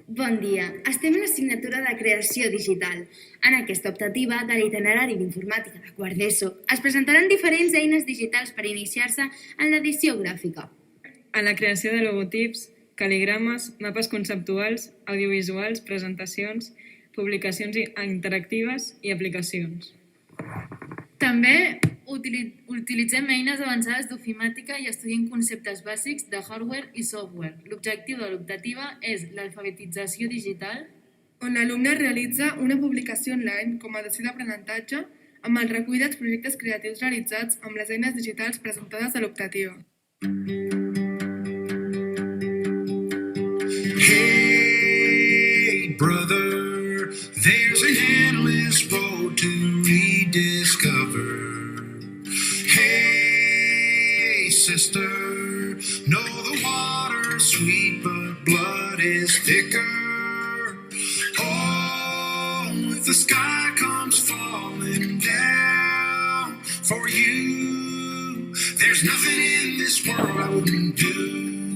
Bon dia, estem en l'assignatura de creació digital. En aquesta optativa de l'itinerari d'informàtica de quart d'ESO es presentaran diferents eines digitals per iniciar-se en l'edició gràfica. En la creació de logotips, cal·ligrames, mapes conceptuals, audiovisuals, presentacions, publicacions interactives i aplicacions. També utilitzem eines avançades d'ofimàtica i estudiem conceptes bàsics de hardware i software. L'objectiu de l'optativa és l'alfabetització digital, on l'alumne realitza una publicació online com a dossier d'aprenentatge amb el recull dels projectes creatius realitzats amb les eines digitals presentades a l'optativa. Hey, brother, there's an endless road to rediscover. Hey, sister, know the water's sweet, but blood is thicker. Oh, if the sky comes falling down for you, there's nothing in this world I wouldn't do.